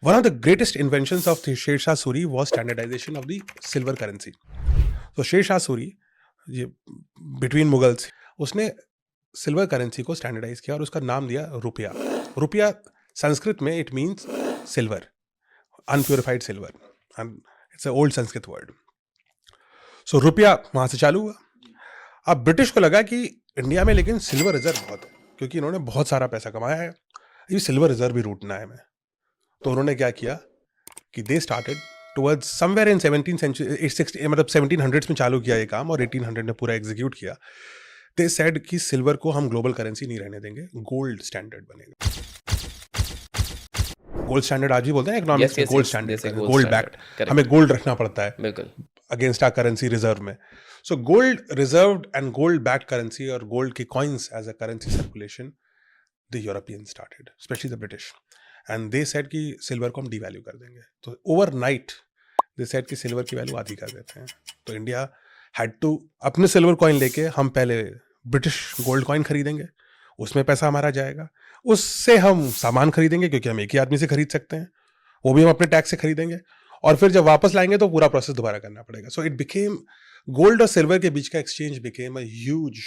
One of the greatest inventions of the Sher Shah Suri was standardization of the silver currency. तो शेर शाह सूरी ये between Mughals उसने silver currency को standardise किया और उसका नाम दिया रुपया. रुपया संस्कृत में it means silver, unpurified silver, and it's a old Sanskrit word. So rupaya वहां से चालू हुआ. अब ब्रिटिश को लगा कि इंडिया में लेकिन सिल्वर रिजर्व बहुत है, क्योंकि इन्होंने बहुत सारा पैसा कमाया है, ये सिल्वर रिजर्व भी लूटना है हमें. तो उन्होंने क्या किया कि they started towards somewhere in 17th century, मतलब 1700s में चालू किया ये काम और 1800 में पूरा एग्जीक्यूट किया. दे सेड कि सिल्वर को हम ग्लोबल करेंसी नहीं रहने देंगे, गोल्ड स्टैंडर्ड बनेगा. गोल्ड स्टैंडर्ड आज भी बोलते हैं इकोनॉमिक्स में, गोल्ड स्टैंडर्ड, गोल्ड बैक्ड, हमें गोल्ड रखना पड़ता है बिल्कुल अगेंस्ट आवर करेंसी रिजर्व में. So gold reserved and gold backed currency और गोल्ड की coins as a currency circulation the European started, specially the British. And they said कि silver को हम डीवैल्यू कर देंगे. तो ओवरनाइट दे सेड कि सिल्वर की वैल्यू आधी कर देते हैं. तो इंडिया हैड टू अपने सिल्वर कॉइन लेके हम पहले ब्रिटिश गोल्ड कॉइन खरीदेंगे, उसमें पैसा हमारा जाएगा, उससे हम सामान खरीदेंगे क्योंकि हम एक ही आदमी से खरीद सकते हैं, वो भी हम अपने टैक्स से खरीदेंगे, और फिर जब वापस लाएंगे तो पूरा प्रोसेस दोबारा करना पड़ेगा. सो इट बिकेम, गोल्ड और सिल्वर के बीच का exchange became a huge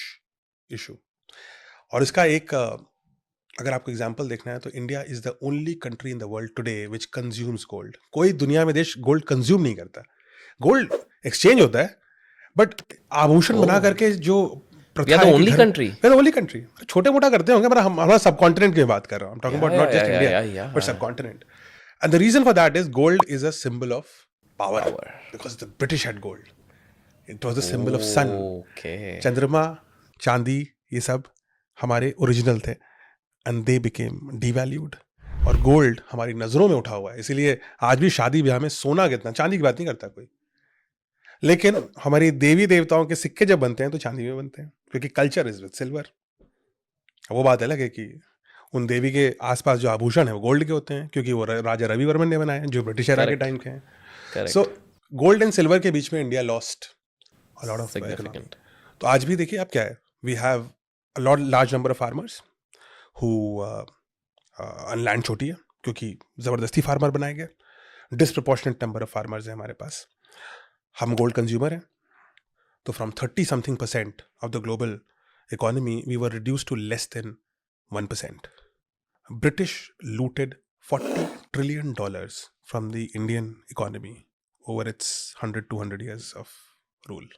issue. और इसका एक अगर आपको एग्जांपल देखना है तो India is the only country in the world today which consumes gold. कोई दुनिया में देश गोल्ड कंज्यूम नहीं करता. गोल्ड एक्सचेंज होता है बट आभूषण बना करके जो We are the only country. We are the only country. छोटे मोटा करते होंगे, पर हमारा सब कॉन्टिनेंट की बात कर रहा हूँ. I'm talking about not just India, but subcontinent. And the reason for that is gold is a symbol of power. Because the British had gold. It was the symbol of sun. Okay. चंद्रमा, चांदी, ये सब हमारे original थे. And they became devalued. और gold हमारी नजरों में उठा हुआ है. इसीलिए आज भी शादी ब्याह में सोना कितना, चांदी की बात नहीं करता कोई. लेकिन हमारी देवी देवताओं के सिक्के जब बनते हैं तो चांदी में बनते हैं, क्योंकि कल्चर इज विद सिल्वर. वो बात अलग है कि उन देवी के आसपास जो आभूषण है वो गोल्ड के होते हैं, क्योंकि वो राजा रवि वर्मन ने बनाए हैं, जो ब्रिटिश एरा के टाइम के हैं. सो गोल्ड एंड सिल्वर के बीच में India lost a lot of economy. तो आज भी देखिए आप क्या है, we have a large number of farmers who land छोटी है क्योंकि जबरदस्ती फार्मर बनाए गए. डिसप्रपोर्शनेट नंबर ऑफ फार्मर्स है हमारे पास. हम गोल्ड कंज्यूमर हैं. तो from 30-something% of the global economy we were reduce to less than 1%. British looted $40 trillion from the Indian economy over its 100-200 years of rule.